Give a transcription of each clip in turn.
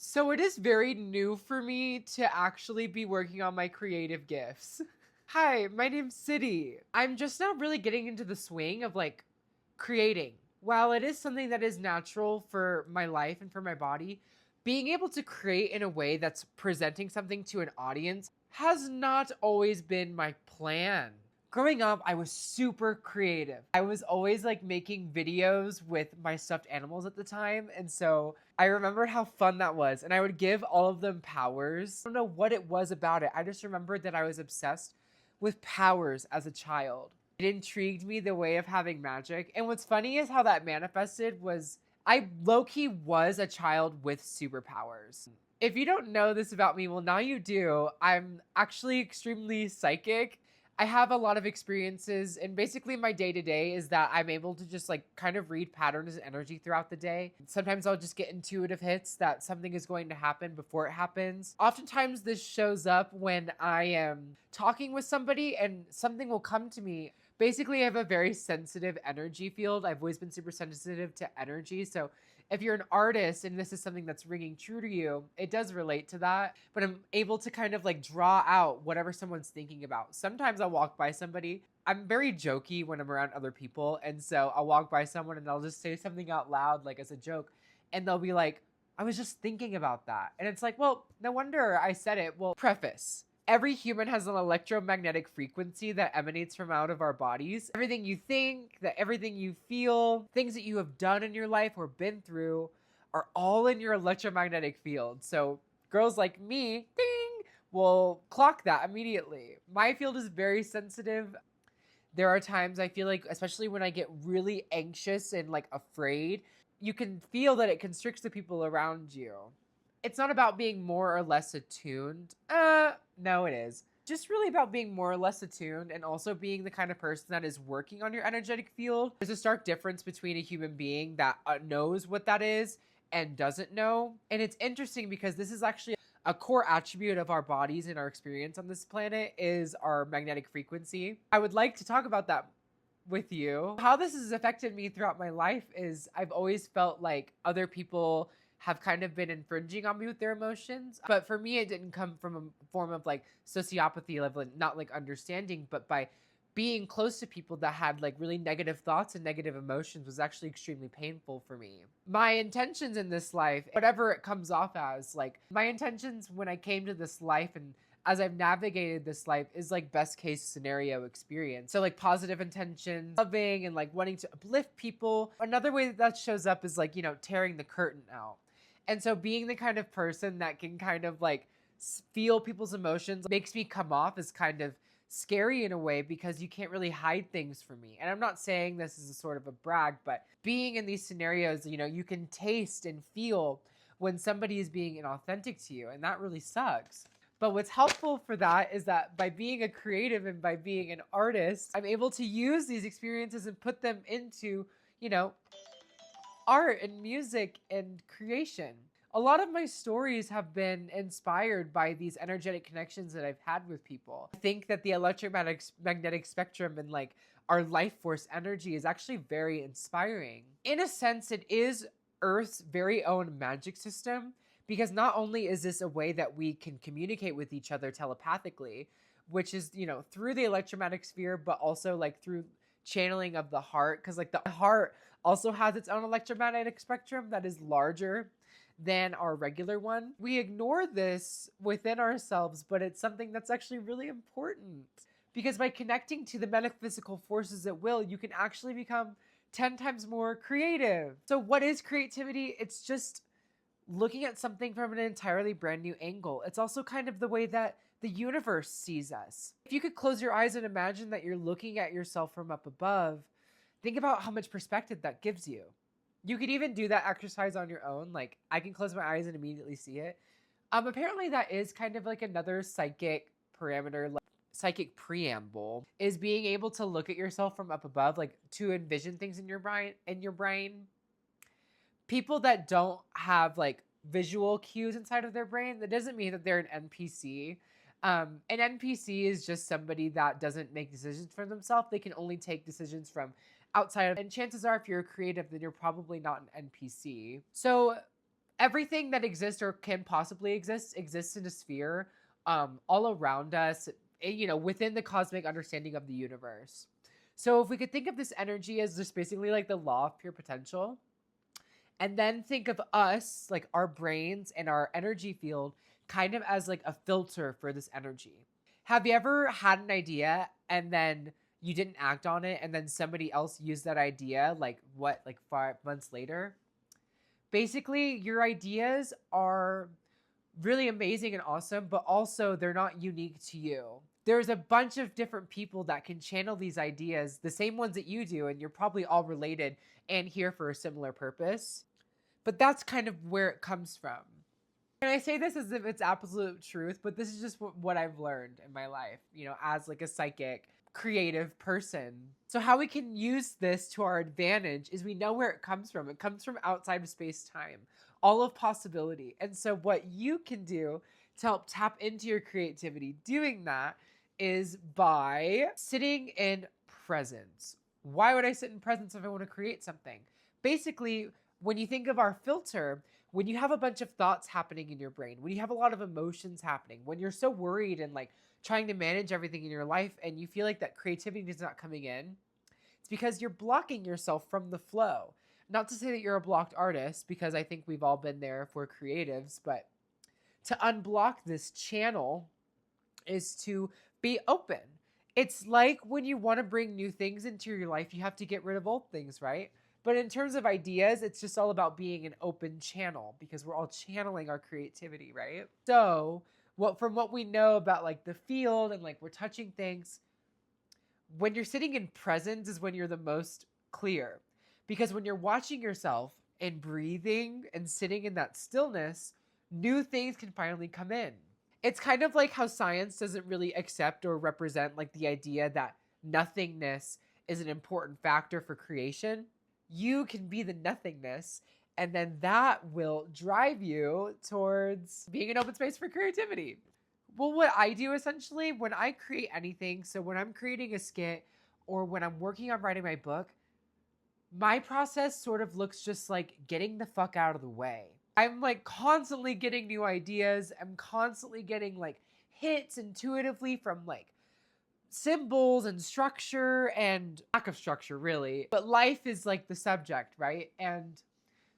So it is very new for me to actually be working on my creative gifts. Hi, my name's City. I'm just now really getting into the swing of creating. While it is something that is natural for my life and for my body, being able to create in a way that's presenting something to an audience has not always been my plan. Growing up, I was super creative. I was always making videos with my stuffed animals at the time. And so I remembered how fun that was. And I would give all of them powers. I don't know what it was about it. I just remembered that I was obsessed with powers as a child. It intrigued me the way of having magic. And what's funny is how that manifested was I low key was a child with superpowers. If you don't know this about me, well, now you do. I'm actually extremely psychic. I have a lot of experiences, and basically my day to day is that I'm able to just kind of read patterns and energy throughout the day. Sometimes I'll just get intuitive hits that something is going to happen before it happens. Oftentimes, this shows up when I am talking with somebody and something will come to me. Basically, I have a very sensitive energy field. I've always been super sensitive to energy. So if you're an artist and this is something that's ringing true to you, it does relate to that. But I'm able to kind of draw out whatever someone's thinking about. Sometimes I'll walk by somebody. I'm very jokey when I'm around other people. And so I'll walk by someone and I'll just say something out loud, as a joke. And they'll be like, I was just thinking about that. And it's like, well, no wonder I said it. Well, preface. Every human has an electromagnetic frequency that emanates from out of our bodies. Everything you think, that everything you feel, things that you have done in your life or been through are all in your electromagnetic field. So girls like me, ding, will clock that immediately. My field is very sensitive. There are times I feel like, especially when I get really anxious and afraid, you can feel that it constricts the people around you. It's not about being more or less attuned. No, it is. Just really about being more or less attuned and also being the kind of person that is working on your energetic field. There's a stark difference between a human being that knows what that is and doesn't know. And it's interesting because this is actually a core attribute of our bodies and our experience on this planet is our magnetic frequency. I would like to talk about that with you. How this has affected me throughout my life is I've always felt like other people have kind of been infringing on me with their emotions. But for me, it didn't come from a form of sociopathy level, not understanding, but by being close to people that had really negative thoughts and negative emotions was actually extremely painful for me. My intentions in this life, whatever it comes off as, my intentions when I came to this life and as I've navigated this life is best case scenario experience. So positive intentions, loving and wanting to uplift people. Another way that shows up is tearing the curtain out. And so being the kind of person that can kind of feel people's emotions makes me come off as kind of scary in a way because you can't really hide things from me. And I'm not saying this is a sort of a brag, but being in these scenarios, you can taste and feel when somebody is being inauthentic to you. And that really sucks. But what's helpful for that is that by being a creative and by being an artist, I'm able to use these experiences and put them into, art and music and creation. A lot of my stories have been inspired by these energetic connections that I've had with people. I think that the electromagnetic spectrum and our life force energy is actually very inspiring. In a sense, it is Earth's very own magic system because not only is this a way that we can communicate with each other telepathically, which is, through the electromagnetic sphere, but also through channeling of the heart, because the heart also has its own electromagnetic spectrum that is larger than our regular one. We ignore this within ourselves, but it's something that's actually really important because by connecting to the metaphysical forces at will, you can actually become 10 times more creative. So what is creativity? It's just looking at something from an entirely brand new angle. It's also kind of the way that the universe sees us. If you could close your eyes and imagine that you're looking at yourself from up above, think about how much perspective that gives you. You could even do that exercise on your own. I can close my eyes and immediately see it. Apparently that is kind of another psychic parameter, psychic preamble is being able to look at yourself from up above, to envision things in your brain. People that don't have visual cues inside of their brain, that doesn't mean that they're an NPC. An NPC is just somebody that doesn't make decisions for themselves. They can only take decisions from outside of, and chances are if you're a creative, then you're probably not an NPC. So Everything that exists or can possibly exist exists in a sphere, all around us, within the cosmic understanding of the universe. So if we could think of this energy as just basically like the law of pure potential, and then think of us, like our brains and our energy field, kind of as like a filter for this energy. Have you ever had an idea and then you didn't act on it, and then somebody else used that idea, like 5 months later? Basically, your ideas are really amazing and awesome, but also they're not unique to you. There's a bunch of different people that can channel these ideas, the same ones that you do, and you're probably all related and here for a similar purpose. But that's kind of where it comes from. And I say this as if it's absolute truth, but this is just what I've learned in my life, as like a psychic, creative person. So how we can use this to our advantage is we know where it comes from. It comes from outside of space-time, all of possibility. And so what you can do to help tap into your creativity doing that is by sitting in presence. Why would I sit in presence if I want to create something? Basically, when you think of our filter, when you have a bunch of thoughts happening in your brain, when you have a lot of emotions happening, when you're so worried and like trying to manage everything in your life and you feel like that creativity is not coming in, it's because you're blocking yourself from the flow. Not to say that you're a blocked artist, because I think we've all been there if we're creatives, but to unblock this channel is to be open. It's like when you want to bring new things into your life, you have to get rid of old things, right? But in terms of ideas, it's just all about being an open channel, because we're all channeling our creativity, right? So from what we know about like the field and like we're touching things, when you're sitting in presence is when you're the most clear. Because when you're watching yourself and breathing and sitting in that stillness, new things can finally come in. It's kind of like how science doesn't really accept or represent like the idea that nothingness is an important factor for creation. You can be the nothingness, and then that will drive you towards being an open space for creativity. Well, what I do essentially when I create anything, so when I'm creating a skit or when I'm working on writing my book, my process sort of looks just like getting the fuck out of the way. I'm like constantly getting new ideas. I'm constantly getting like hits intuitively from like symbols and structure and lack of structure, really. But life is like the subject, right? And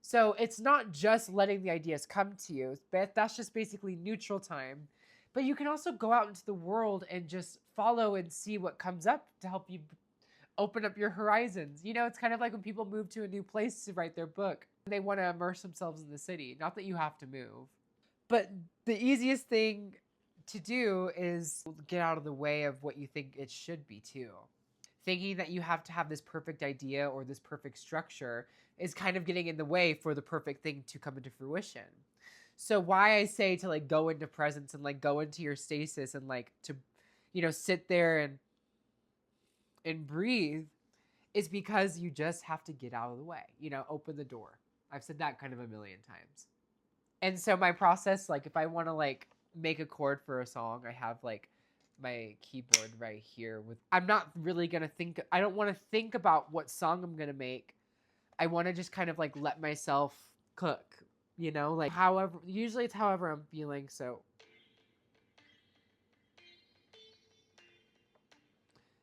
so it's not just letting the ideas come to you, but that's just basically neutral time. But you can also go out into the world and just follow and see what comes up to help you open up your horizons. It's kind of like when people move to a new place to write their book. They want to immerse themselves in the city. Not that you have to move. But the easiest thing to do is get out of the way of what you think it should be too. Thinking that you have to have this perfect idea or this perfect structure is kind of getting in the way for the perfect thing to come into fruition. So why I say to like go into presence and like go into your stasis and like to, sit there and breathe is because you just have to get out of the way, open the door. I've said that kind of a million times. And so my process, like if I want to like make a chord for a song, I have like my keyboard right here I'm not really going to I don't want to think about what song I'm going to make. I want to just kind of like let myself cook, like usually it's however I'm feeling. So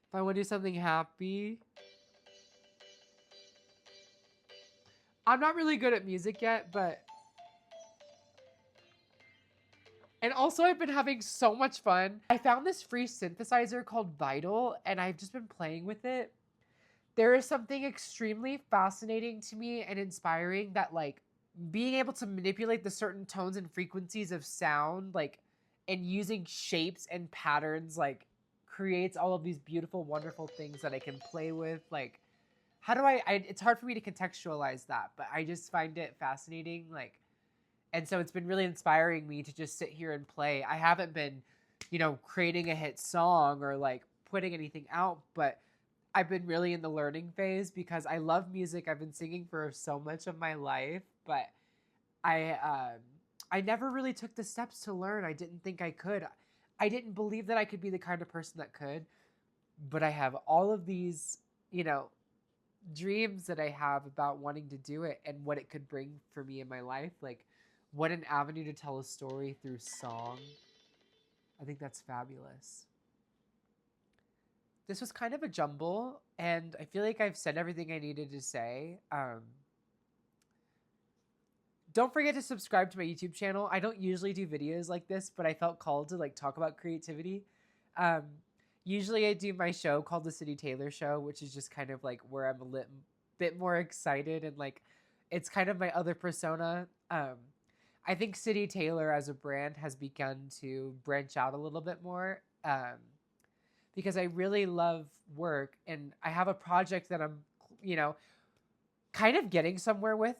if I want to do something happy, I'm not really good at music yet, but... And also I've been having so much fun. I found this free synthesizer called Vital, and I've just been playing with it. There is something extremely fascinating to me and inspiring that like being able to manipulate the certain tones and frequencies of sound, like, and using shapes and patterns, like creates all of these beautiful, wonderful things that I can play with. Like, how do it's hard for me to contextualize that, but I just find it fascinating. Like, and so it's been really inspiring me to just sit here and play. I haven't been, creating a hit song or like putting anything out, but I've been really in the learning phase because I love music. I've been singing for so much of my life, but I never really took the steps to learn. I didn't think I could. I didn't believe that I could be the kind of person that could, but I have all of these, dreams that I have about wanting to do it and what it could bring for me in my life. Like What an avenue to tell a story through song. I think that's fabulous. This was kind of a jumble, and I feel like I've said everything I needed to say. Don't forget to subscribe to my YouTube channel. I don't usually do videos like this, but I felt called to like talk about creativity. Um, Usually I do my show called The City Taylor Show, which is just kind of like where I'm a bit more excited and like it's kind of my other persona. I think City Taylor as a brand has begun to branch out a little bit more because I really love work and I have a project that I'm, you know, kind of getting somewhere with